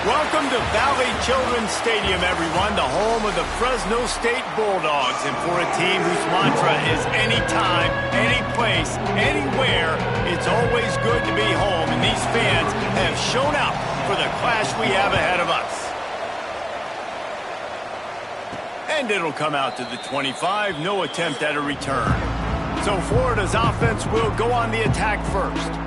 Welcome to Valley Children's Stadium, everyone, the home of the Fresno State Bulldogs. And for a team whose mantra is anytime, any place, anywhere, it's always good to be home. And these fans have shown out for the clash we have ahead of us. And it'll come out to the 25, no attempt at a return. So Florida's offense will go on the attack first.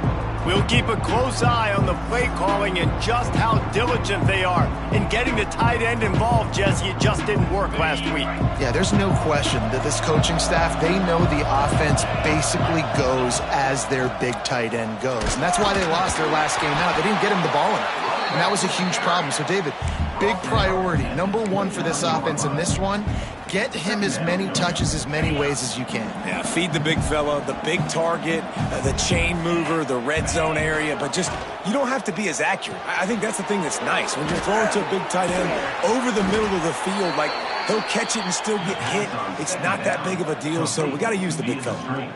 We'll keep a close eye on the play calling and just how diligent they are in getting the tight end involved, Jesse. It just didn't work last week. Yeah, there's no question that this coaching staff, they know the offense basically goes as their big tight end goes. And that's why they lost their last game out. They didn't get him the ball enough. And that was a huge problem. So, David, big priority, number one for this offense in this one, get him as many touches as many ways as you can. Yeah, feed the big fella, the big target, the chain mover, the red zone area, but just you don't have to be as accurate. I think that's the thing that's nice. When you're throwing to a big tight end over the middle of the field, like he'll catch it and still get hit. It's not that big of a deal, so we got to use the big fella.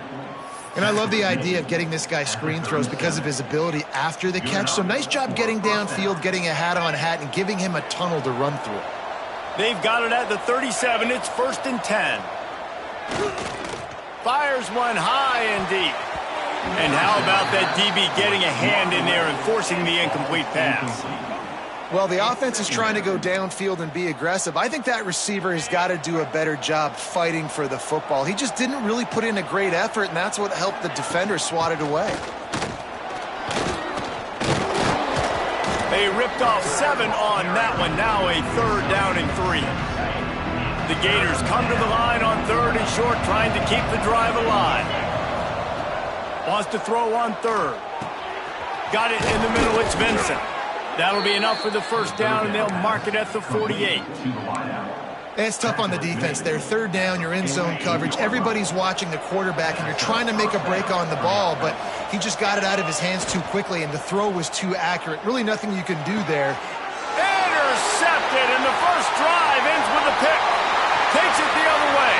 And I love the idea of getting this guy screen throws because of his ability after the catch. So nice job getting downfield, getting a hat-on-hat, and giving him a tunnel to run through. They've got it at the 37. It's 1st and 10. Fires one high and deep. And how about that DB getting a hand in there and forcing the incomplete pass? Well, the offense is trying to go downfield and be aggressive. I think that receiver has got to do a better job fighting for the football. He just didn't really put in a great effort, and that's what helped the defender swat it away. They ripped off 7 on that one. Now a 3rd down and 3. The Gators come to the line on 3rd and short, trying to keep the drive alive. Wants to throw on 3rd. Got it in the middle. It's Vincent. That'll be enough for the 1st down, and they'll mark it at the 48. It's tough on the defense there. 3rd down, you're in zone coverage. Everybody's watching the quarterback, and you're trying to make a break on the ball, but he just got it out of his hands too quickly, and the throw was too accurate. Really nothing you can do there. Intercepted, and the first drive ends with a pick. Takes it the other way.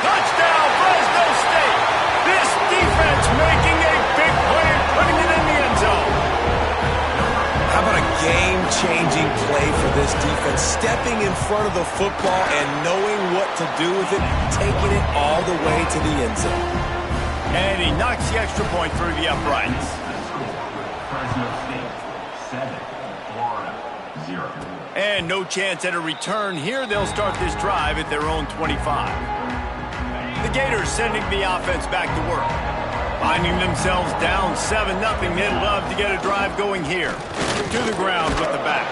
Touchdown, Fresno State. This defense making a big play and putting it in the end zone. How about a game-changing play for this defense? Stepping in front of the football and knowing what to do with it, taking it all the way to the end zone. And he knocks the extra point through the uprights. Fresno State 7, Florida 0. And no chance at a return here. They'll start this drive at their own 25. The Gators sending the offense back to work. Finding themselves down 7-0. They'd love to get a drive going here. To the ground with the back.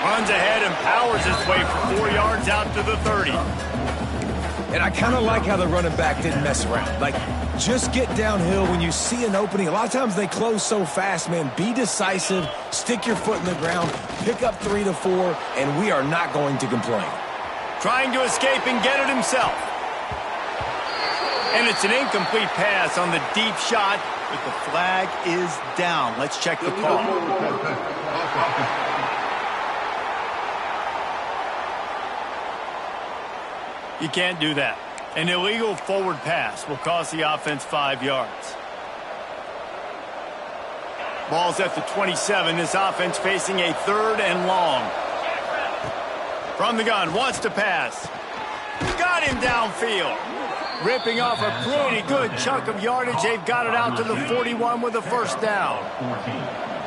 Runs ahead and powers his way for 4 yards out to the 30. And I kind of like how the running back didn't mess around. Like, just get downhill when you see an opening. A lot of times they close so fast, man. Be decisive, stick your foot in the ground, pick up 3 to 4, and we are not going to complain. Trying to escape and get it himself. And it's an incomplete pass on the deep shot, but the flag is down. Let's check the call. You can't do that. An illegal forward pass will cost the offense 5 yards. Ball's at the 27. This offense facing a 3rd and long. From the gun, wants to pass. Got him downfield. Ripping off a pretty good chunk of yardage. They've got it out to the 41 with a 1st down.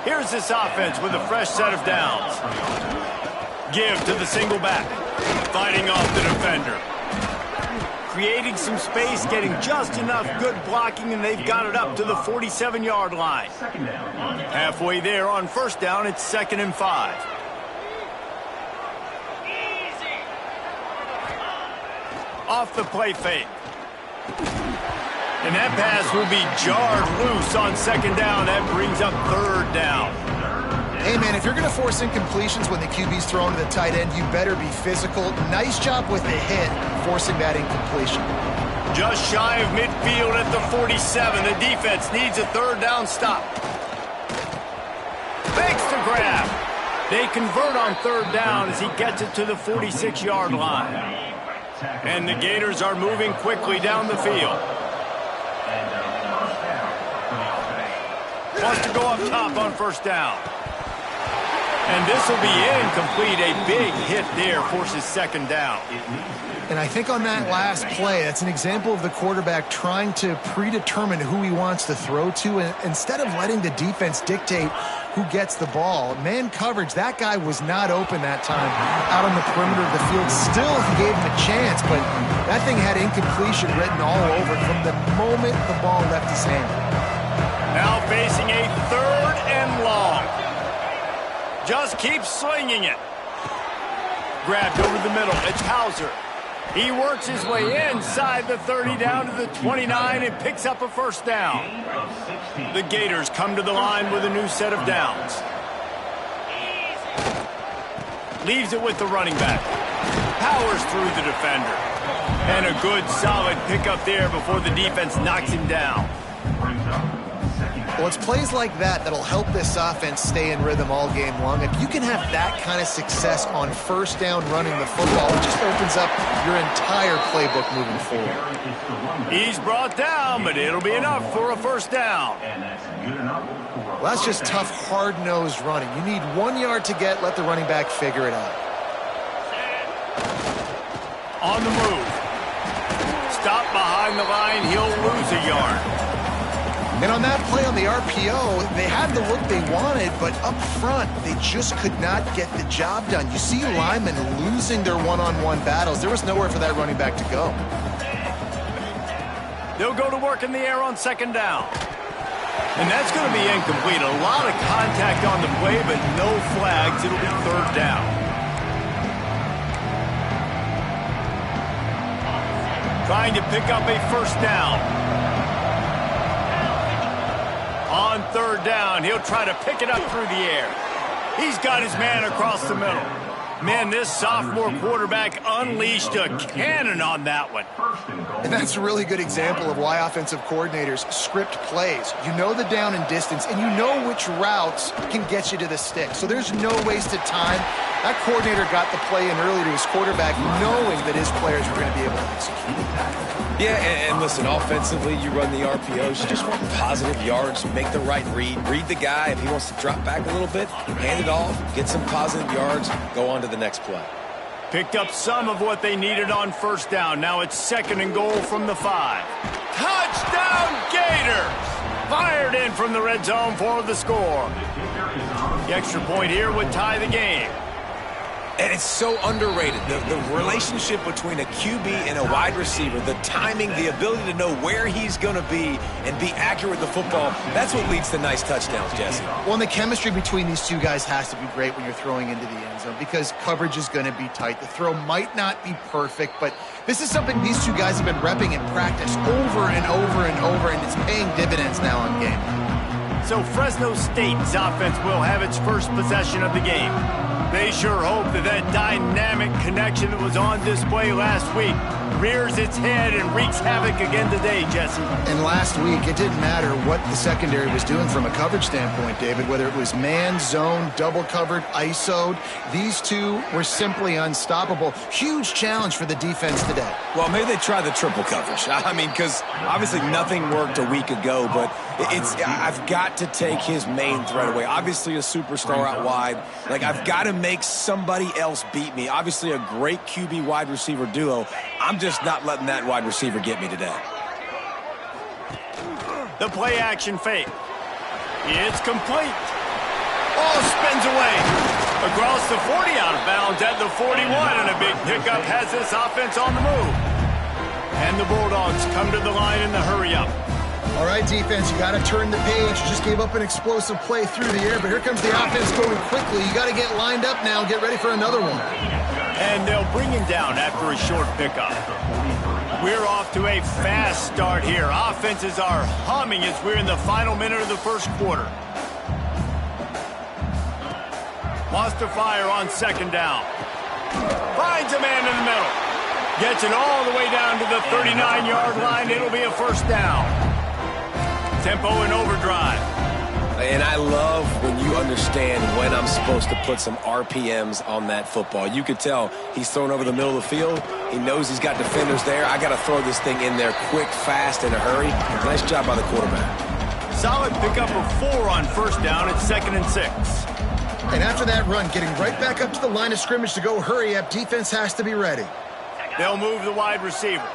Here's this offense with a fresh set of downs. Give to the single back. Fighting off the defender. Creating some space, getting just enough good blocking, and they've got it up to the 47-yard line. Halfway there on 1st down, it's 2nd and 5. Off the play fake. And that pass will be jarred loose on 2nd down. That brings up 3rd down. Hey, man, if you're going to force incompletions when the QB's thrown to the tight end, you better be physical. Nice job with the hit, forcing that incompletion. Just shy of midfield at the 47. The defense needs a 3rd down stop. Fakes the grab. They convert on 3rd down as he gets it to the 46-yard line. And the Gators are moving quickly down the field. Wants to go up top on 1st down. And this will be incomplete. A big hit there forces second down. And I think on that last play, that's an example of the quarterback trying to predetermine who he wants to throw to. And instead of letting the defense dictate who gets the ball, man coverage, that guy was not open that time out on the perimeter of the field. Still, he gave him a chance, but that thing had incompletion written all over it from the moment the ball left his hand. Now facing a third and long. Just keep slinging it. Grabbed over the middle. It's Hauser. He works his way inside the 30 down to the 29 and picks up a first down. The Gators come to the line with a new set of downs. Leaves it with the running back. Powers through the defender. And a good solid pickup there before the defense knocks him down. Well, it's plays like that that'll help this offense stay in rhythm all game long. If you can have that kind of success on first down running the football, it just opens up your entire playbook moving forward. He's brought down, but it'll be enough for a first down. Well, that's just tough, hard-nosed running. You need 1 yard to get, let the running back figure it out. On the move. Stop behind the line, he'll lose a yard. And on that play on the RPO, they had the look they wanted, but up front, they just could not get the job done. You see linemen losing their one-on-one battles. There was nowhere for that running back to go. They'll go to work in the air on second down. And that's going to be incomplete. A lot of contact on the play, but no flags. It'll be third down. Trying to pick up a first down. On third down, he'll try to pick it up through the air. He's got his man across the middle. Man, this sophomore quarterback unleashed a cannon on that one. And that's a really good example of why offensive coordinators script plays. You know the down and distance, and you know which routes can get you to the stick. So there's no wasted time. That coordinator got the play in early to his quarterback, knowing that his players were going to be able to execute. Yeah, and listen, offensively, you run the RPOs, you just want positive yards, make the right read the guy. If he wants to drop back a little bit, hand it off, get some positive yards, go on to the next play. Picked up some of what they needed on first down. Now it's second and goal from the 5. Touchdown, Gators! Fired in from the red zone for the score. The extra point here would tie the game. And it's so underrated, the relationship between a QB and a wide receiver, the timing, the ability to know where he's going to be and be accurate with the football, that's what leads to nice touchdowns, Jesse. Well, and the chemistry between these two guys has to be great when you're throwing into the end zone because coverage is going to be tight. The throw might not be perfect, but this is something these two guys have been repping in practice over and over and over, and it's paying dividends now on game. So Fresno State's offense will have its first possession of the game. They sure hope that dynamic connection that was on display last week rears its head and wreaks havoc again today, Jesse. And last week, it didn't matter what the secondary was doing from a coverage standpoint, David, whether it was man, zone, double covered, ISO'd. These two were simply unstoppable. Huge challenge for the defense today. Well, maybe they try the triple coverage. I mean, because obviously nothing worked a week ago, but I've got to take his main threat away. Obviously a superstar out wide. Like, I've got to make somebody else beat me. Obviously a great QB wide receiver duo. I'm just not letting that wide receiver get me today. The play action fake. It's complete. Ball spins away. Across the 40, out of bounds at the 41, and a big pickup has this offense on the move. And the Bulldogs come to the line in the hurry-up. All right, defense, you got to turn the page. You just gave up an explosive play through the air, but here comes the offense going quickly. You got to get lined up now and get ready for another one. And they'll bring him down after a short pickup. We're off to a fast start here. Offenses are humming as we're in the final minute of the first quarter. Wants to fire on second down. Finds a man in the middle. Gets it all the way down to the 39-yard line. It'll be a first down. Tempo and overdrive. And I love when you understand when I'm supposed to put some RPMs on that football. You could tell he's thrown over the middle of the field. He knows he's got defenders there. I got to throw this thing in there quick, fast, in a hurry. Nice job by the quarterback. Solid pickup of 4 on first down. It's 2nd and 6. And after that run, getting right back up to the line of scrimmage to go hurry up, defense has to be ready. They'll move the wide receiver.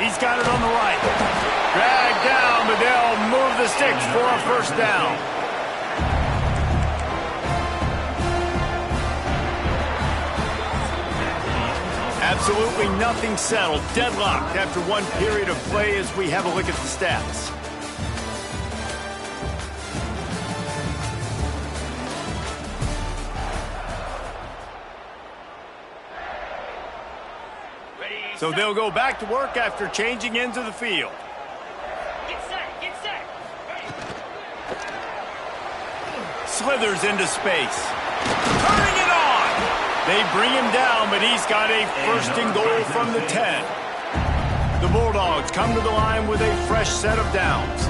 He's got it on the right. Dragged down, but they'll move the sticks for a first down. Absolutely nothing settled. Deadlocked after one period of play as we have a look at the stats. So they'll go back to work after changing ends of the field. Get set, get set. Slithers into space. Turning it on! They bring him down, but he's got a first and goal from the 10. The Bulldogs come to the line with a fresh set of downs.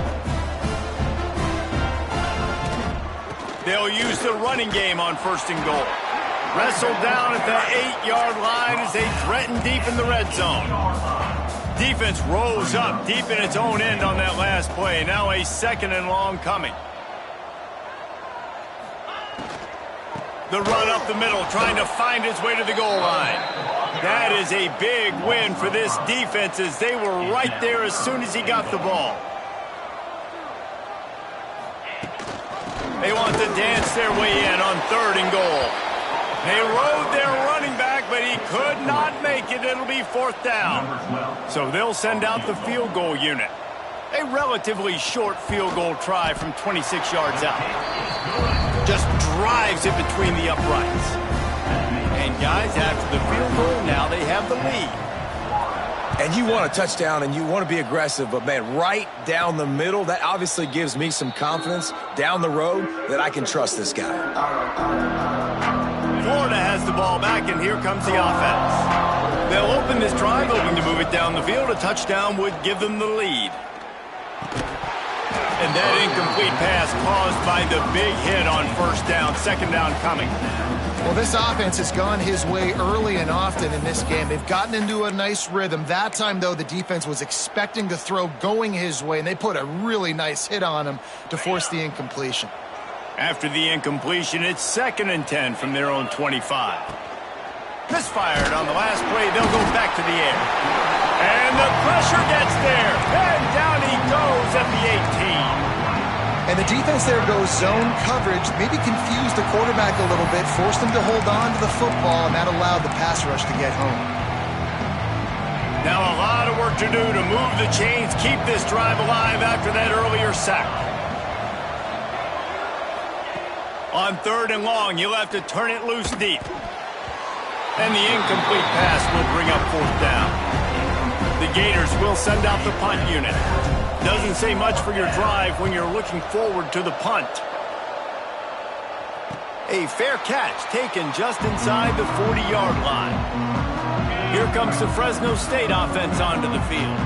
They'll use the running game on first and goal. Wrestled down at the 8-yard line as they threaten deep in the red zone. Defense rose up deep in its own end on that last play. Now a second and long coming. The run up the middle, trying to find its way to the goal line. That is a big win for this defense as they were right there as soon as he got the ball. They want to dance their way in on third and goal. They rode their running back, but he could not make it. It'll be fourth down. So they'll send out the field goal unit. A relatively short field goal try from 26 yards out. Just drives it between the uprights. And guys, after the field goal, now they have the lead. And you want a touchdown and you want to be aggressive, but man, right down the middle, that obviously gives me some confidence down the road that I can trust this guy. Florida has the ball back, and here comes the offense. They'll open this drive, hoping to move it down the field. A touchdown would give them the lead. And that incomplete pass caused by the big hit on first down. Second down coming. Well, this offense has gone his way early and often in this game. They've gotten into a nice rhythm. That time, though, the defense was expecting the throw going his way, and they put a really nice hit on him to force the incompletion. After the incompletion, it's 2nd and 10 from their own 25. Misfired on the last play. They'll go back to the air. And the pressure gets there. And down he goes at the 18. And the defense there goes zone coverage, maybe confused the quarterback a little bit, forced him to hold on to the football, and that allowed the pass rush to get home. Now a lot of work to do to move the chains, keep this drive alive after that earlier sack. On third and long, you'll have to turn it loose deep. And the incomplete pass will bring up fourth down. The Gators will send out the punt unit. Doesn't say much for your drive when you're looking forward to the punt. A fair catch taken just inside the 40-yard line. Here comes the Fresno State offense onto the field.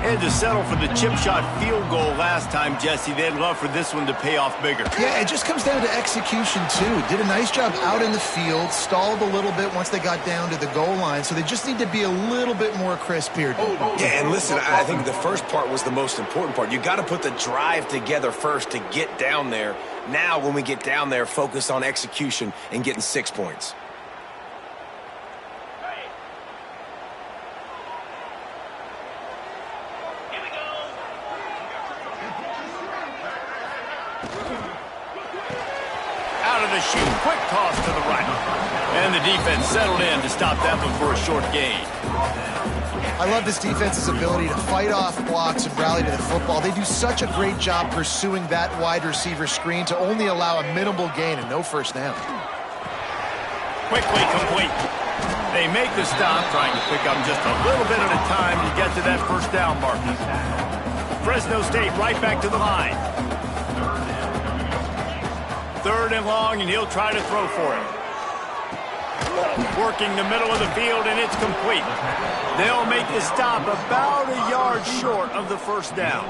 They had to settle for the chip shot field goal last time, Jesse. They'd love for this one to pay off bigger. Yeah, it just comes down to execution, too. Did a nice job out in the field, stalled a little bit once they got down to the goal line, so they just need to be a little bit more crisp here. Yeah, and listen, I think the first part was the most important part. You got to put the drive together first to get down there. Now, when we get down there, focus on execution and getting 6 points. Shoot, quick toss to the right. And the defense settled in to stop that one for a short gain. I love this defense's ability to fight off blocks and rally to the football. They do such a great job pursuing that wide receiver screen to only allow a minimal gain and no first down. Quickly complete. They make the stop, trying to pick up just a little bit at a time to get to that first down marker. Fresno State right back to the line. Third and long, and he'll try to throw for it. Working the middle of the field, and it's complete. They'll make the stop about a yard short of the first down.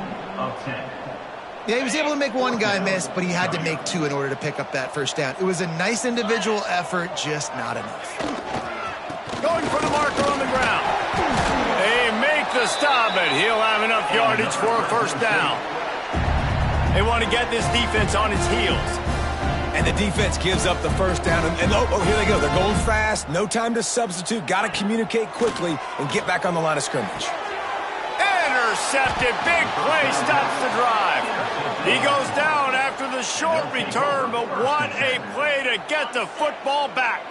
Yeah, he was able to make one guy miss, but he had to make two in order to pick up that first down. It was a nice individual effort, just not enough. Going for the marker on the ground. They make the the stop, but he'll have enough yardage for a first down. They want to get this defense on its heels. And the defense gives up the first down. And oh, here they go. They're going fast. No time to substitute. Got to communicate quickly and get back on the line of scrimmage. Intercepted. Big play stops the drive. He goes down after the short return, but what a play to get the football back.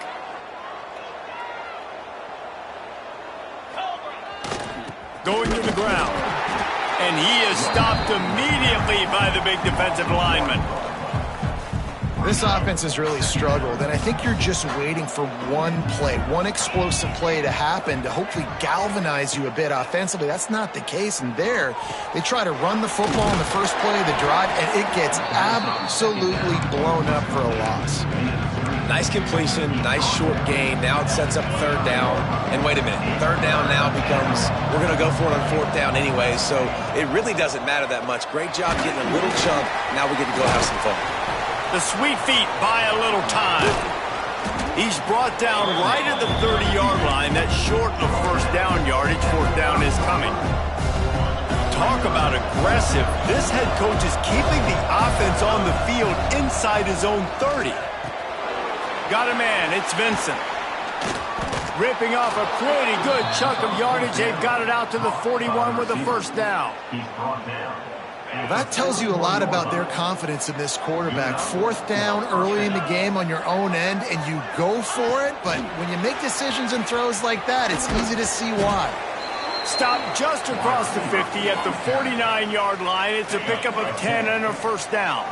Going to the ground. And he is stopped immediately by the big defensive lineman. This offense has really struggled, and I think you're just waiting for one play, one explosive play to happen to hopefully galvanize you a bit offensively. That's not the case, and there they try to run the football in the first play of the drive, and it gets absolutely blown up for a loss. Nice completion, nice short gain. Now it sets up third down. And wait a minute, third down now becomes, we're going to go for it on fourth down anyway, so it really doesn't matter that much. Great job getting a little chunk. Now we get to go have some fun. The sweet feet buy a little time. He's brought down right at the 30-yard line. That's short of first down yardage. Fourth down is coming. Talk about aggressive. This head coach is keeping the offense on the field inside his own 30. Got a man. It's Vincent. Ripping off a pretty good chunk of yardage. They've got it out to the 41 with a first down. Well, that tells you a lot about their confidence in this quarterback. Fourth down early in the game on your own end, and you go for it, but when you make decisions and throws like that, it's easy to see why. Stop just across the 50 at the 49-yard line. It's a pickup of 10 and a first down.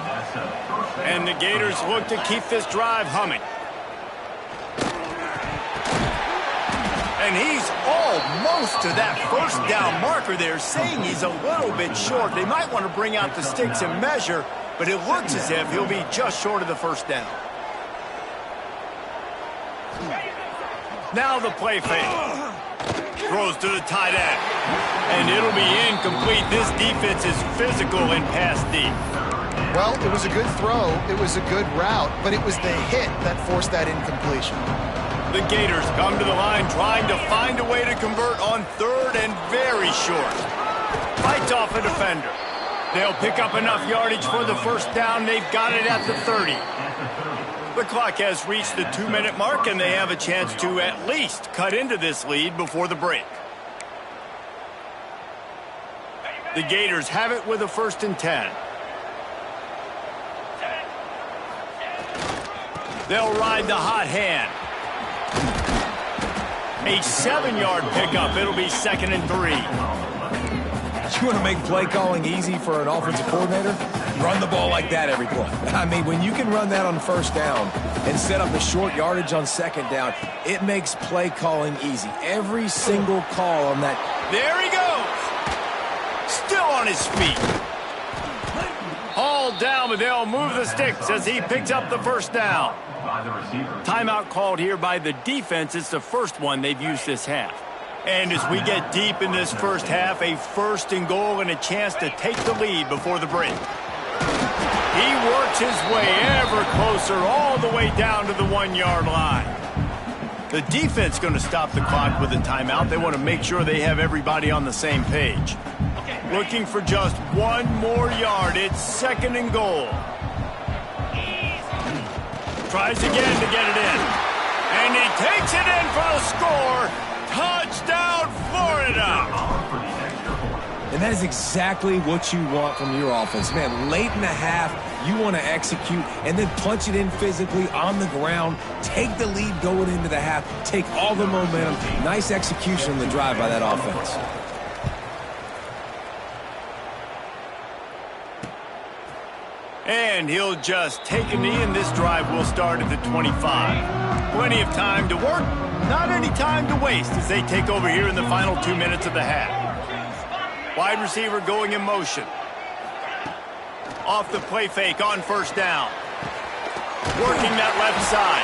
And the Gators look to keep this drive humming. And he's almost to that first down marker there, saying he's a little bit short. They might want to bring out the sticks and measure, but it looks as if he'll be just short of the first down. Now the play fake. Throws to the tight end. And it'll be incomplete. This defense is physical and pass deep. Well, it was a good throw. It was a good route, but it was the hit that forced that incompletion. The Gators come to the line trying to find a way to convert on third and very short. Fights off a defender. They'll pick up enough yardage for the first down. They've got it at the 30. The clock has reached the 2-minute mark, and they have a chance to at least cut into this lead before the break. The Gators have it with a 1st and 10. They'll ride the hot hand. A 7-yard pickup. It'll be 2nd and 3. You want to make play calling easy for an offensive coordinator? Run the ball like that every play. I mean, when you can run that on first down and set up a short yardage on second down, it makes play calling easy. Every single call on that. There he goes. Still on his feet. Hauled down, but they'll move the sticks as he picks up the first down. Timeout called here by the defense. It's the first one they've used this half. And as we get deep in this first half, a 1st and goal and a chance to take the lead before the break. He works his way ever closer all the way down to the 1-yard line. The defense going to stop the clock with a timeout. They want to make sure they have everybody on the same page. Looking for just 1 more yard. It's 2nd and goal. Tries again to get it in. And he takes it in for the score. Touchdown, Florida. And that is exactly what you want from your offense. Man, late in the half, you want to execute and then punch it in physically on the ground. Take the lead going into the half. Take all the momentum. Nice execution on the drive by that offense. And he'll just take a knee, and this drive will start at the 25. Plenty of time to work, not any time to waste as they take over here in the final 2 minutes of the half. Wide receiver going in motion. Off the play fake on first down. Working that left side.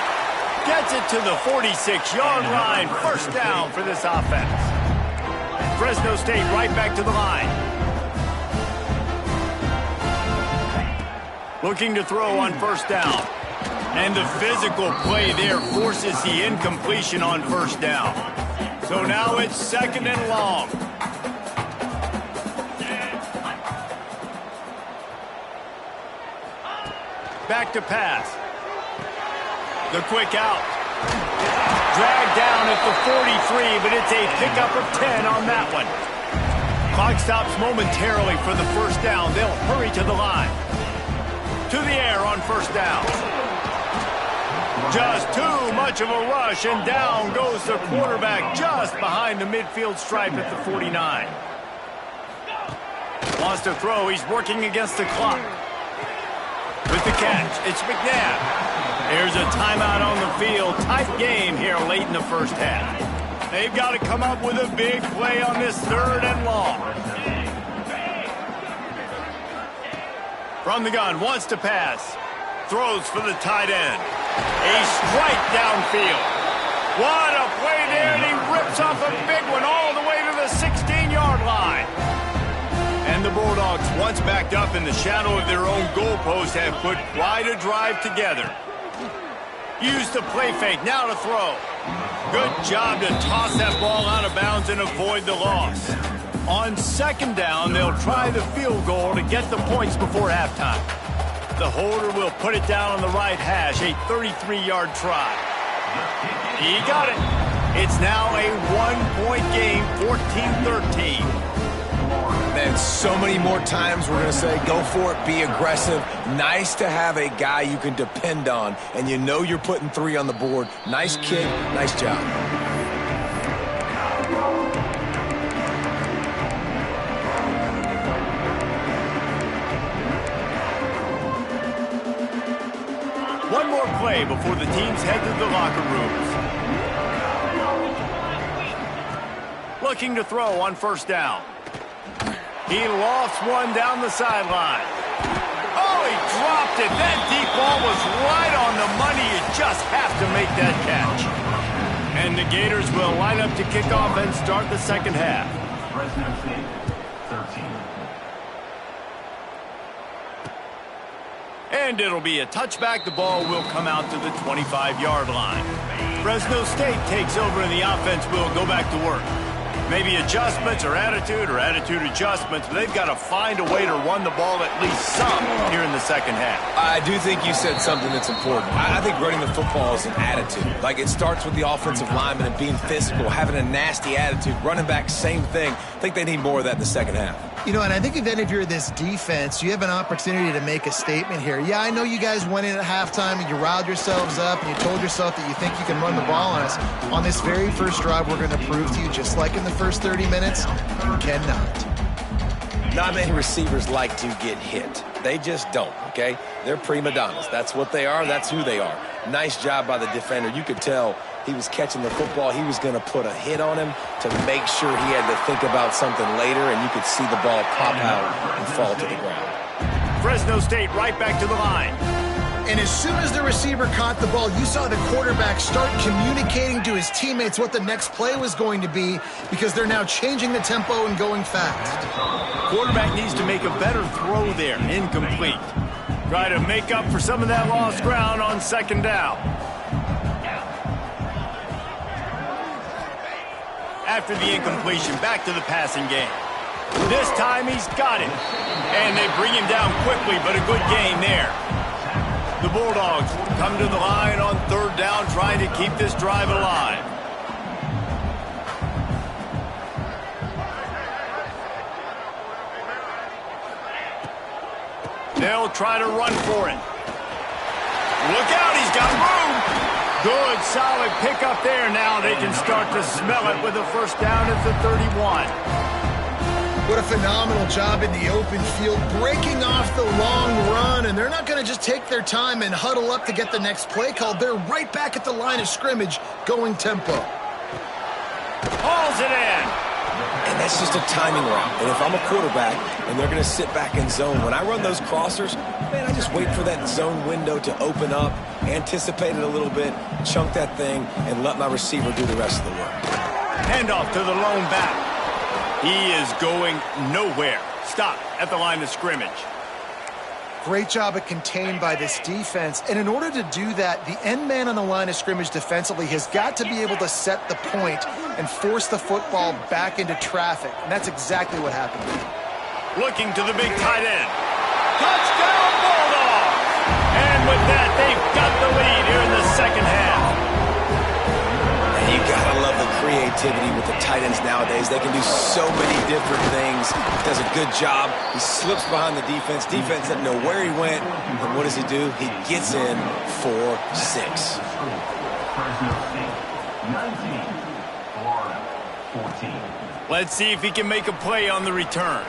Gets it to the 46-yard line. First down for this offense. Fresno State right back to the line. Looking to throw on first down. And the physical play there forces the incompletion on first down. So now it's 2nd and long. Back to pass. The quick out. Dragged down at the 43, but it's a pickup of 10 on that one. Clock stops momentarily for the first down. They'll hurry to the line. To the air on first down. Just too much of a rush, and down goes the quarterback just behind the midfield stripe at the 49. Wants to throw. He's working against the clock. With the catch, it's McNabb. There's a timeout on the field. Tight game here late in the first half. They've got to come up with a big play on this third and long. From the gun, wants to pass. Throws for the tight end. A strike downfield. What a play there, and he rips off a big one all the way to the 16-yard line. And the Bulldogs, once backed up in the shadow of their own goalpost, have put quite a drive together. Use the play fake, now to throw. Good job to toss that ball out of bounds and avoid the loss. On second down, they'll try the field goal to get the points before halftime. The holder will put it down on the right hash, a 33-yard try. He got it. It's now a one-point game, 14-13. Man, so many more times we're going to say, go for it, be aggressive. Nice to have a guy you can depend on, and you know you're putting 3 on the board. Nice kick, nice job. One more play before the teams head to the locker rooms. Looking to throw on first down. He lofts one down the sideline. Oh, he dropped it. That deep ball was right on the money. You just have to make that catch. And the Gators will line up to kick off and start the second half. Fresno State, 13. And it'll be a touchback. The ball will come out to the 25-yard line. Fresno State takes over, and the offense will go back to work. Maybe adjustments or attitude adjustments, but they've got to find a way to run the ball at least some here in the second half. I do think you said something that's important. I think running the football is an attitude. Like, it starts with the offensive lineman and being physical, having a nasty attitude. Running back, same thing. I think they need more of that in the second half. You know, and I think if you're this defense, you have an opportunity to make a statement here. Yeah, I know you guys went in at halftime and you riled yourselves up and you told yourself that you think you can run the ball on us. On this very first drive, we're going to prove to you, just like in the first 30 minutes, you cannot. Not many receivers like to get hit. They just don't, okay? They're prima donnas. That's what they are. That's who they are. Nice job by the defender. You could tell he was catching the football. He was going to put a hit on him to make sure he had to think about something later, and you could see the ball pop out and fall to the ground. Fresno State right back to the line. And as soon as the receiver caught the ball, you saw the quarterback start communicating to his teammates what the next play was going to be, because they're now changing the tempo and going fast. Quarterback needs to make a better throw there. Incomplete. Try to make up for some of that lost ground on second down. After the incompletion, back to the passing game. This time he's got it. And they bring him down quickly, but a good gain there. The Bulldogs come to the line on third down, trying to keep this drive alive. They'll try to run for it. Look out, he's got room. Good, solid pickup there. Now they can start to smell it with a first down at the 31. What a phenomenal job in the open field, breaking off the long run, and they're not going to just take their time and huddle up to get the next play called. They're right back at the line of scrimmage, going tempo. Hauls it in. And that's just a timing route. And if I'm a quarterback and they're going to sit back in zone, when I run those crossers, man, I just wait for that zone window to open up, anticipate it a little bit, chunk that thing, and let my receiver do the rest of the work. Handoff to the lone back. He is going nowhere. Stop at the line of scrimmage. Great job at contained by this defense. And in order to do that, the end man on the line of scrimmage defensively has got to be able to set the point and force the football back into traffic. And that's exactly what happened. Looking to the big tight end. Touchdown, Bulldogs! And that, they've got the lead here in the second half. And you gotta love the creativity with the tight ends nowadays. They can do so many different things. He does a good job. He slips behind the defense. Defense doesn't know where he went. And what does he do? He gets in for 6. Fresno State, 19. Florida, 14. Let's see if he can make a play on the return.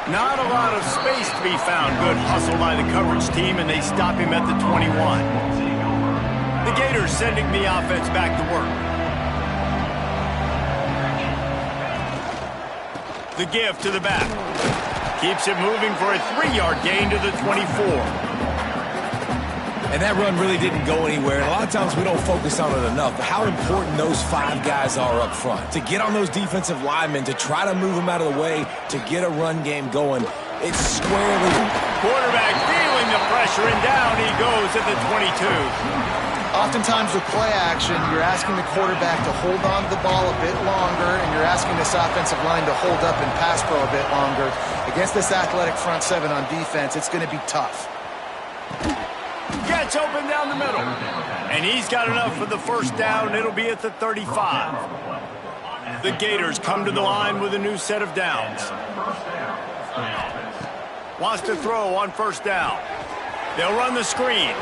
Not a lot of space to be found. Good hustle by the coverage team, and they stop him at the 21. The Gators sending the offense back to work. The give to the back. Keeps it moving for a 3-yard gain to the 24. And that run really didn't go anywhere. And a lot of times we don't focus on it enough. But how important those 5 guys are up front. To get on those defensive linemen, to try to move them out of the way, to get a run game going. It's squarely. Quarterback feeling the pressure, and down he goes at the 22. Oftentimes with play action, you're asking the quarterback to hold on to the ball a bit longer, and you're asking this offensive line to hold up and pass pro a bit longer. Against this athletic front 7 on defense, it's going to be tough. Gets open down the middle. And he's got enough for the first down. It'll be at the 35. The Gators come to the line with a new set of downs. Wants to throw on first down. They'll run the screen.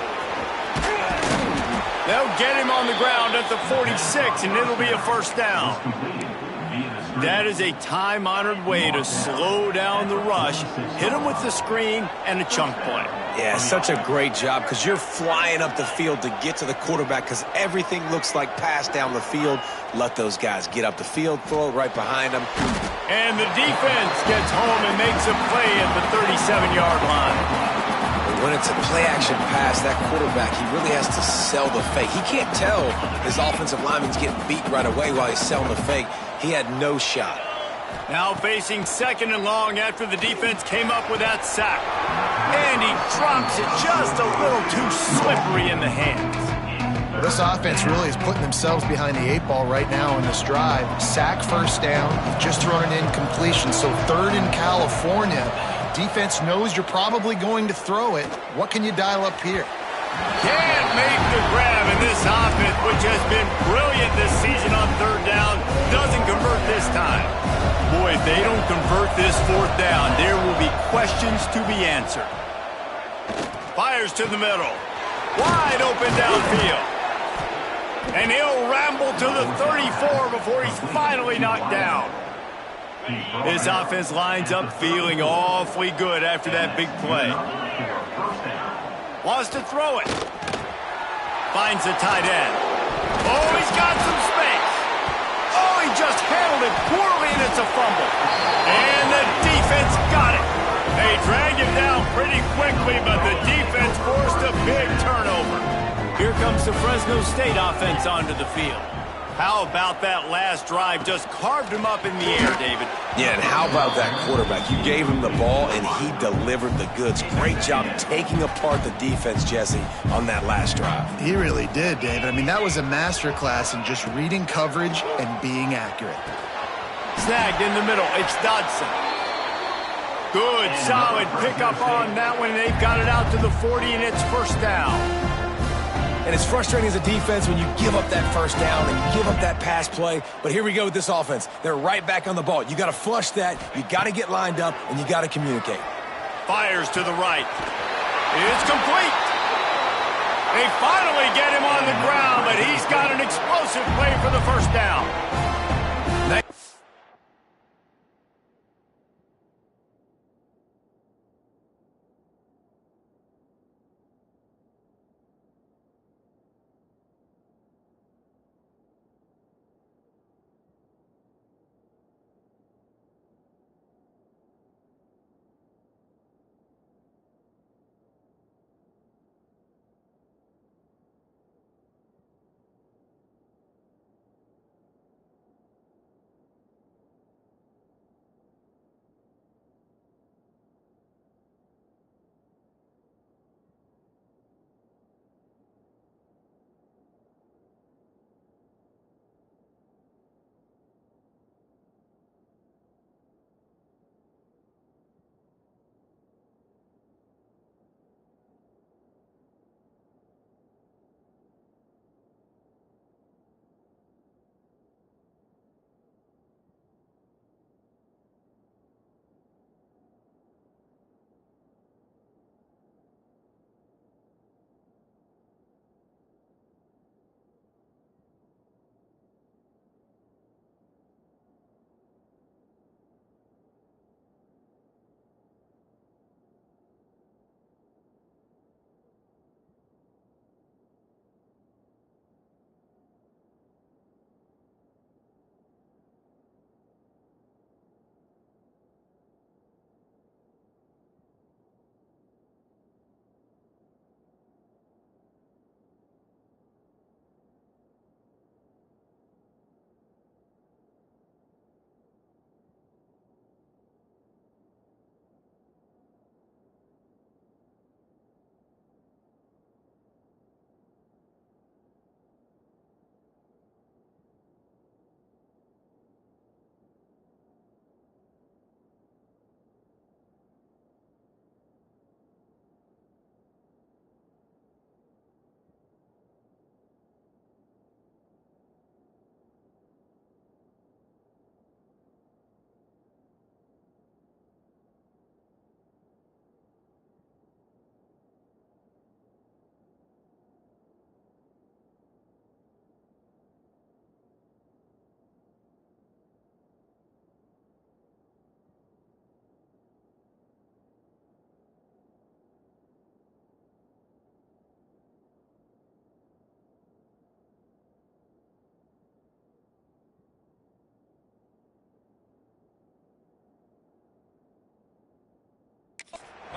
They'll get him on the ground at the 46, and it'll be a first down. That is a time-honored way to slow down the rush, hit him with the screen, and a chunk play. Yeah, such a great job because you're flying up the field to get to the quarterback because everything looks like pass down the field. Let those guys get up the field, throw it right behind them. And the defense gets home and makes a play at the 37-yard line. When it's a play-action pass, that quarterback, he really has to sell the fake. He can't tell his offensive lineman's getting beat right away while he's selling the fake. He had no shot. Now facing second and long after the defense came up with that sack. And he drops it just a little too slippery in the hands. This offense really is putting themselves behind the 8 ball right now in this drive. Sack first down, just thrown an incompletion, so 3rd in California. Defense knows you're probably going to throw it. What can you dial up here? Can't make the grab, and this offense, which has been brilliant this season on 3rd down, doesn't convert this time. Boy, if they don't convert this 4th down, there will be questions to be answered. Fires to the middle. Wide open downfield. And he'll ramble to the 34 before he's finally knocked down. His offense lines up feeling awfully good after that big play. Wants to throw it. Finds the tight end. Oh, he's got some space. Oh, he just handled it poorly, and it's a fumble. And the defense got it. They dragged him down pretty quickly, but the defense forced a big turnover. Here comes the Fresno State offense onto the field. How about that last drive? Just carved him up in the air, David. Yeah, and how about that quarterback? You gave him the ball, and he delivered the goods. Great job taking apart the defense, Jesse, on that last drive. He really did, David. I mean, that was a masterclass in just reading coverage and being accurate. Snagged in the middle. It's Dodson. Good, solid pickup on that one. They've got it out to the 40, and it's first down. And it's frustrating as a defense when you give up that first down and you give up that pass play. But here we go with this offense. They're right back on the ball. You got to flush that. You got to get lined up, and you got to communicate. Fires to the right. It's complete. They finally get him on the ground, but he's got an explosive play for the first down.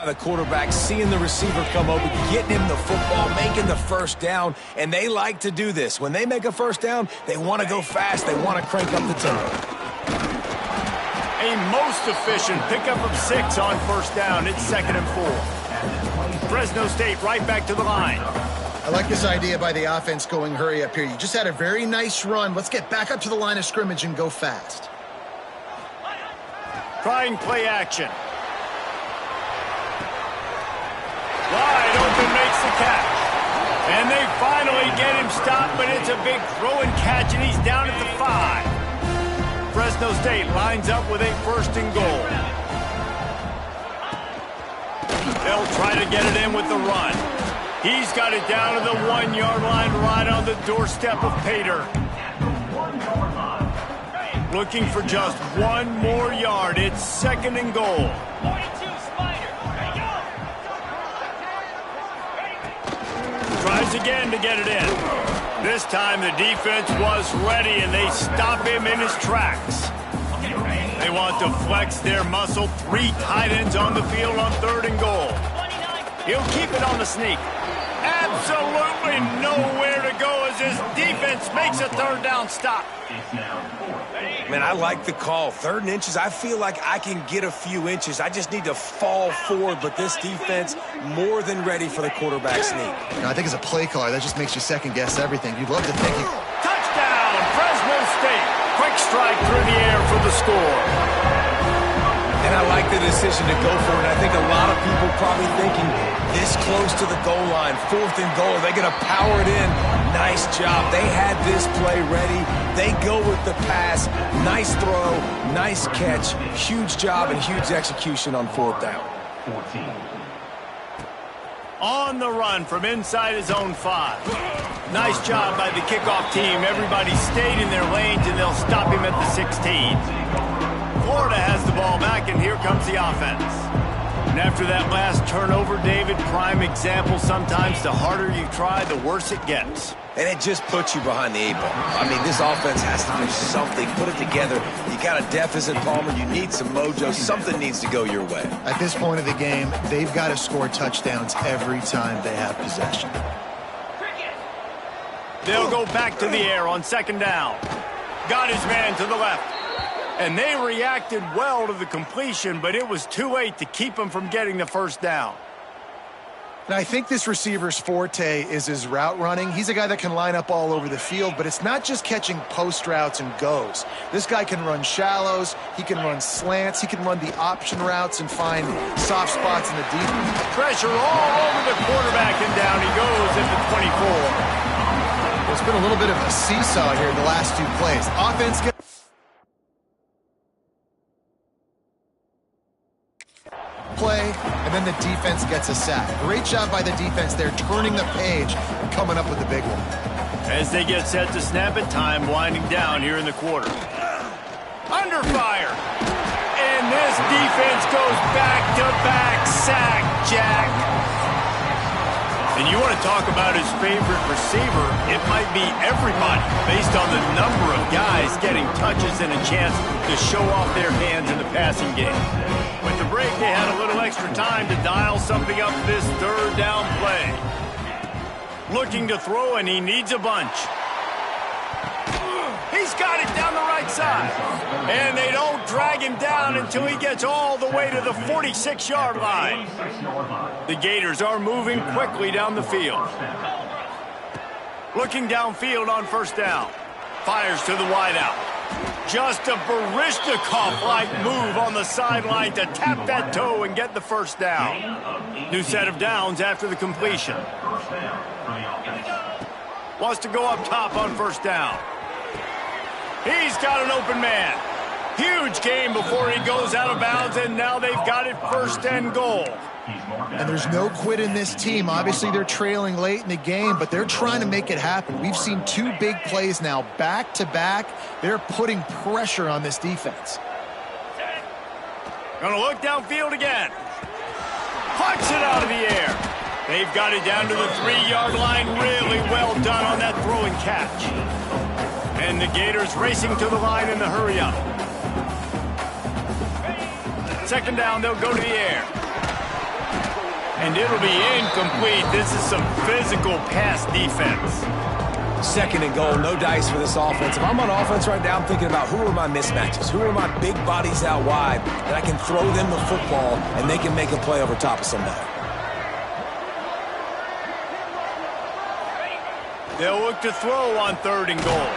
The quarterback seeing the receiver come open, getting him the football, making the first down, and they like to do this. When they make a first down, they want to go fast. They want to crank up the tempo. A most efficient pickup of 6 on first down. It's 2nd and 4. Fresno State right back to the line. I like this idea by the offense going hurry up here. You just had a very nice run. Let's get back up to the line of scrimmage and go fast. Trying play action. Wide open makes the catch. And they finally get him stopped, but it's a big throw and catch, and he's down at the 5. Fresno State lines up with a 1st and goal. They'll try to get it in with the run. He's got it down to the 1-yard line right on the doorstep of Pater. Looking for just 1 more yard. It's 2nd and goal. 42, Spider. Ready, go. Tries again to get it in. This time the defense was ready, and they stop him in his tracks. They want to flex their muscle. 3 tight ends on the field on 3rd and goal. He'll keep it on the sneak. Absolutely nowhere to go as his defense makes a 3rd down stop. Man, I like the call. 3rd and inches, I feel like I can get a few inches. I just need to fall forward, but this defense more than ready for the quarterback sneak. I think as a play caller, that just makes you second-guess everything. You'd love to think you... Touchdown, Fresno State. Quick strike through the air for the score. And I like the decision to go for it. I think a lot of people probably thinking this close to the goal line, 4th and goal, are they going to power it in? Nice job. They had this play ready. They go with the pass. Nice throw, nice catch. Huge job and huge execution on 4th down. 14. On the run from inside his own 5. Nice job by the kickoff team. Everybody stayed in their lanes, and they'll stop him at the 16. Florida has the ball back, and here comes the offense. And after that last turnover, David, prime example, sometimes the harder you try, the worse it gets. And it just puts you behind the 8 ball. I mean, this offense has to do something, put it together. You got a deficit, Palmer. You need some mojo. Something needs to go your way. At this point of the game, they've got to score touchdowns every time they have possession. They'll go back to the air on 2nd down. Got his man to the left. And they reacted well to the completion, but it was too late to keep him from getting the 1st down. Now, I think this receiver's forte is his route running. He's a guy that can line up all over the field, but it's not just catching post routes and goes. This guy can run shallows, he can run slants, he can run the option routes and find soft spots in the deep. Pressure all over the quarterback, and down he goes at the 24. It's been a little bit of a seesaw here the last 2 plays. Offense gets play, and then the defense gets a sack. Great job by the defense there, turning the page and coming up with the big one. As they get set to snap it, time winding down here in the quarter. Under fire. And this defense goes back-to-back sack, Jack. And you want to talk about his favorite receiver, it might be everybody, based on the number of guys getting touches and a chance to show off their hands in the passing game. With the break, they had a little extra time to dial something up this 3rd down play. Looking to throw, and he needs a bunch. He's got it down the right side. And they don't drag him down until he gets all the way to the 46-yard line. The Gators are moving quickly down the field. Looking downfield on 1st down. Fires to the wideout. Just a Barishnikov-like move on the sideline to tap that toe and get the 1st down. New set of downs after the completion. Wants to go up top on 1st down. He's got an open man. Huge game before he goes out of bounds, and now they've got it 1st and goal. And there's no quit in this team. Obviously, they're trailing late in the game, but they're trying to make it happen. We've seen 2 big plays now, back-to-back. They're putting pressure on this defense. Gonna look downfield again. Pucks it out of the air. They've got it down to the 3-yard line. Really well done on that throw and catch. And the Gators racing to the line in the hurry-up. 2nd down, they'll go to the air. And it'll be incomplete. This is some physical pass defense. Second and goal, no dice for this offense. If I'm on offense right now, I'm thinking about who are my mismatches? Who are my big bodies out wide that I can throw them the football and they can make a play over top of somebody. They'll look to throw on 3rd and goal.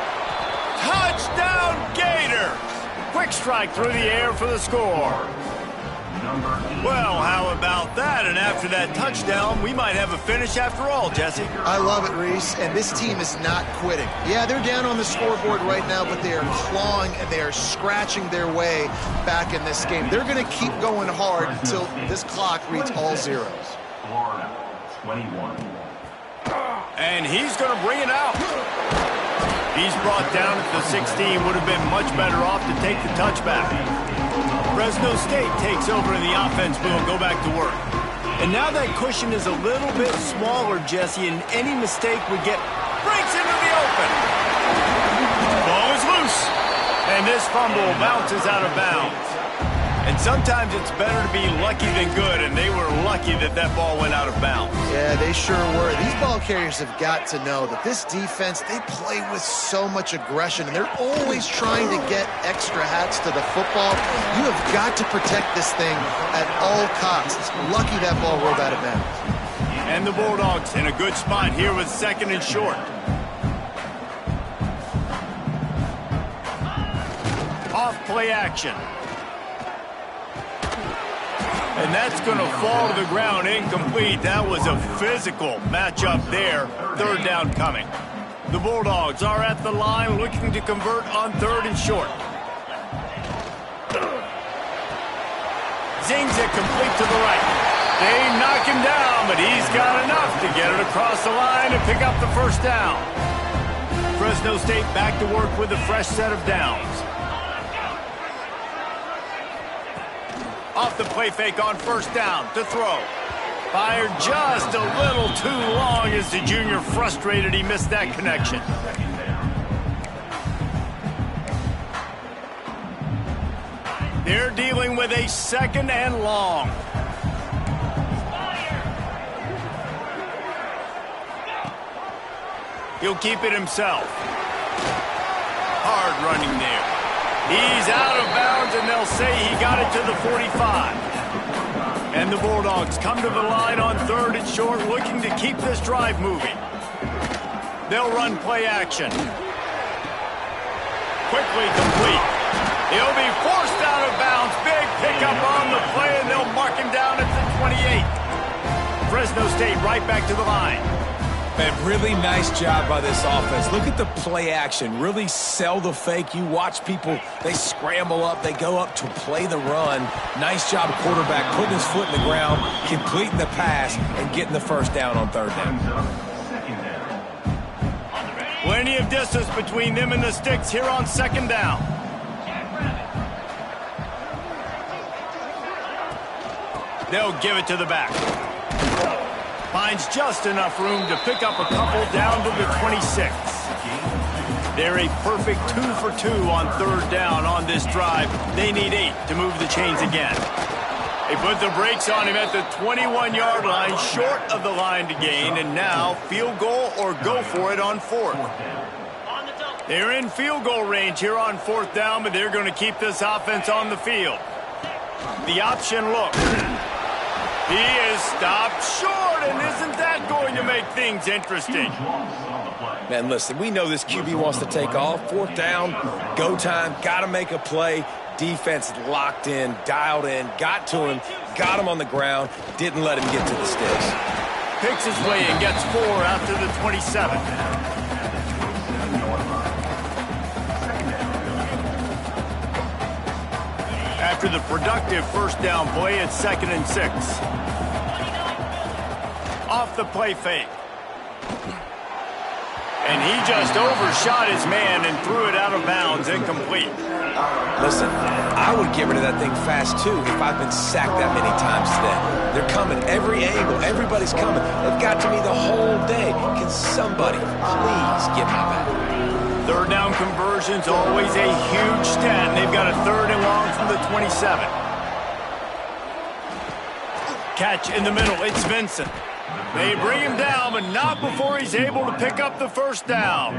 Touchdown Gators! Quick strike through the air for the score. Well, how about that? And after that touchdown, we might have a finish after all, Jesse. I love it, Reese, and this team is not quitting. Yeah, they're down on the scoreboard right now, but they are clawing and they are scratching their way back in this game. They're going to keep going hard until this clock reads all zeros. Florida, 21. And he's going to bring it out. He's brought down at the 16. Would have been much better off to take the touchback. Fresno State takes over in the offense. We'll go back to work. And now that cushion is a little bit smaller, Jesse, and any mistake would get breaks into the open. Ball is loose. And this fumble bounces out of bounds. And sometimes it's better to be lucky than good, and they were lucky that that ball went out of bounds. Yeah, they sure were. These ball carriers have got to know that this defense, they play with so much aggression, and they're always trying to get extra hats to the football. You have got to protect this thing at all costs. Lucky that ball rolled out of bounds. And the Bulldogs in a good spot here with 2nd and short. Off play action. And that's going to fall to the ground incomplete. That was a physical matchup there. 3rd down coming. The Bulldogs are at the line looking to convert on 3rd and short. Zings it complete to the right. They knock him down, but he's got enough to get it across the line and pick up the 1st down. Fresno State back to work with a fresh set of downs. Off the play fake on 1st down to throw. Fired just a little too long as the junior frustrated he missed that connection. They're dealing with a 2nd and long. He'll keep it himself. Hard running there. He's out of bounds, and they'll say he got it to the 45. And the Bulldogs come to the line on 3rd and short, looking to keep this drive moving. They'll run play action. Quickly complete. He'll be forced out of bounds. Big pickup on the play, and they'll mark him down at the 28. Fresno State right back to the line. Man, really nice job by this offense. Look at the play action. Really sell the fake. You watch people, they scramble up, they go up to play the run. Nice job, quarterback, putting his foot in the ground, completing the pass, and getting the 1st down on 3rd down. Plenty of distance between them and the sticks here on 2nd down. They'll give it to the back. Finds just enough room to pick up a couple down to the 26. They're a perfect 2 for 2 on 3rd down on this drive. They need 8 to move the chains again. They put the brakes on him at the 21-yard line, short of the line to gain, and now field goal or go for it on 4th. They're in field goal range here on 4th down, but they're going to keep this offense on the field. The option look. He is stopped short, and isn't that going to make things interesting? Man, listen, we know this QB wants to take off. 4th down, go time, got to make a play. Defense locked in, dialed in, got to him, got him on the ground, didn't let him get to the sticks. Picks his way and gets 4 after the 27. After the productive 1st down play, it's 2nd and 6. Off the play fake. And he just overshot his man and threw it out of bounds, incomplete. Listen, I would get rid of that thing fast, too, if I've been sacked that many times today. They're coming, every angle, everybody's coming. They've got to me the whole day. Can somebody please get me back? 3rd down conversion's always a huge stat. They've got a 3rd and long from the 27. Catch in the middle. It's Vincent. They bring him down, but not before he's able to pick up the first down.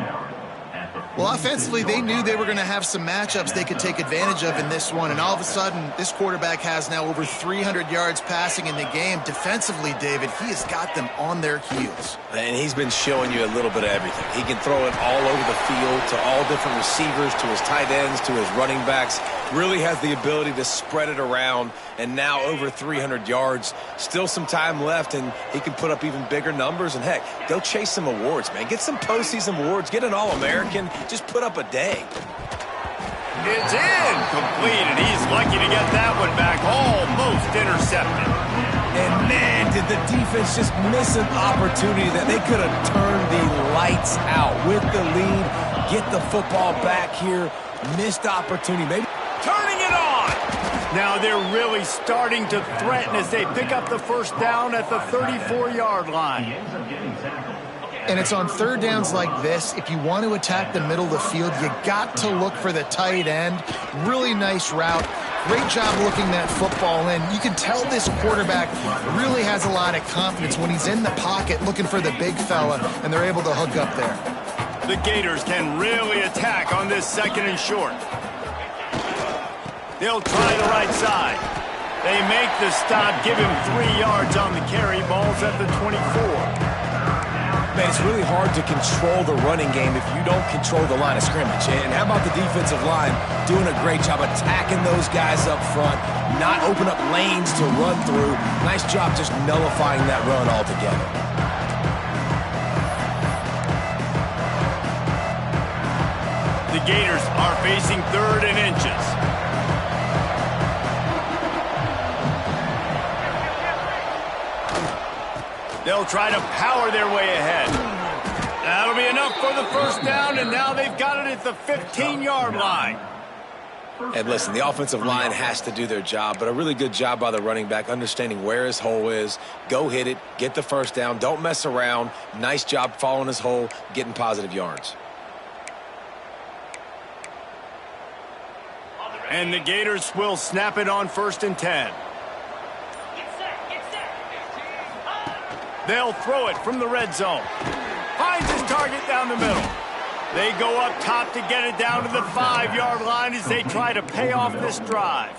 Well, offensively, they knew they were going to have some matchups they could take advantage of in this one, and all of a sudden, this quarterback has now over 300 yards passing in the game. Defensively, David, he has got them on their heels. And he's been showing you a little bit of everything. He can throw it all over the field to all different receivers, to his tight ends, to his running backs. Really has the ability to spread it around, and now over 300 yards. Still some time left, and he can put up even bigger numbers. And, heck, go chase some awards, man. Get some postseason awards. Get an All-American. Just put up a day. It's incomplete, and he's lucky to get that one back. Almost intercepted. And, man, did the defense just miss an opportunity that they could have turned the lights out with the lead. Get the football back here. Missed opportunity. Maybe Turning it on. Now they're really starting to threaten as they pick up the first down at the 34-yard line. And it's on third downs like this. If you want to attack the middle of the field, you got to look for the tight end. Really nice route. Great job looking that football in. You can tell this quarterback really has a lot of confidence when he's in the pocket looking for the big fella, and they're able to hook up there. The Gators can really attack on this second and short. They'll try the right side. They make the stop, give him 3 yards on the carry. Ball's at the 24. Man, it's really hard to control the running game if you don't control the line of scrimmage. And how about the defensive line doing a great job attacking those guys up front, not open up lanes to run through. Nice job just nullifying that run altogether. The Gators are facing 3rd and inches. They'll try to power their way ahead. That'll be enough for the first down, and now they've got it at the 15-yard line. And listen, the offensive line has to do their job, but a really good job by the running back understanding where his hole is. Go hit it, get the first down, don't mess around. Nice job following his hole, getting positive yards. And the Gators will snap it on 1st and 10. They'll throw it from the red zone. Finds his target down the middle. They go up top to get it down to the 5-yard line as they try to pay off this drive.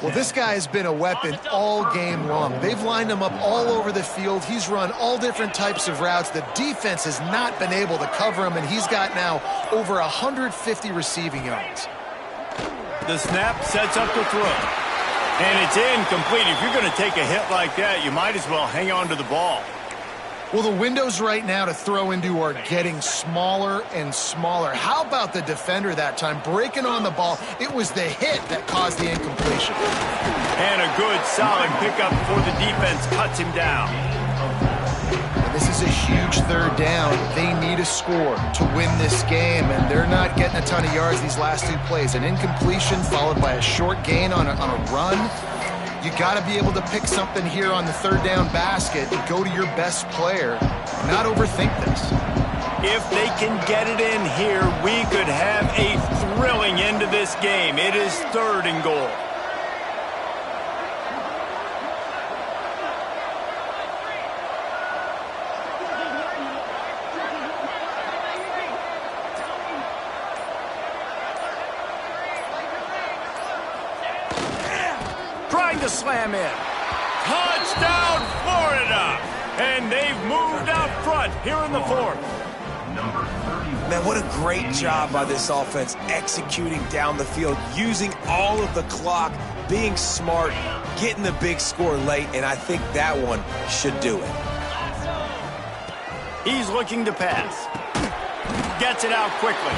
Well, this guy has been a weapon all game long. They've lined him up all over the field. He's run all different types of routes. The defense has not been able to cover him, and he's got now over 150 receiving yards. The snap sets up the throw. And it's incomplete. If you're going to take a hit like that, you might as well hang on to the ball. Well, the windows right now to throw into are getting smaller and smaller. How about the defender that time breaking on the ball? It was the hit that caused the incompletion. And a good, solid pickup before the defense cuts him down. And this is a huge 3rd down. They need a score to win this game, and they're not getting a ton of yards these last 2 plays. An incompletion followed by a short gain on a run. You got to be able to pick something here on the 3rd down basket and go to your best player. Not overthink this. If they can get it in here, we could have a thrilling end to this game. It is 3rd and goal. Trying to slam in. Touchdown, Florida! And they've moved out front here in the 4th. Man, what a great job by this offense executing down the field, using all of the clock, being smart, getting the big score late, and I think that one should do it. He's looking to pass. Gets it out quickly.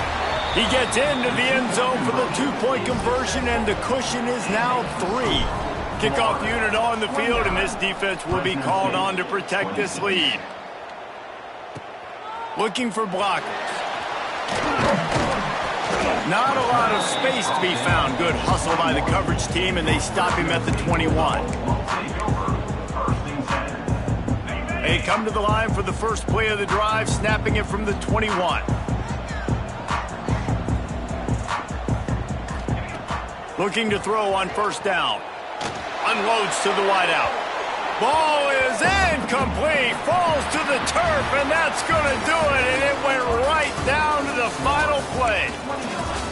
He gets into the end zone for the 2-point conversion, and the cushion is now 3. Kickoff unit on the field, and this defense will be called on to protect this lead. Looking for blockers. Not a lot of space to be found. Good hustle by the coverage team, and they stop him at the 21. They come to the line for the first play of the drive, snapping it from the 21. Looking to throw on 1st down. Unloads to the wideout. Ball is incomplete, falls to the turf, and that's going to do it, and it went right down to the final play.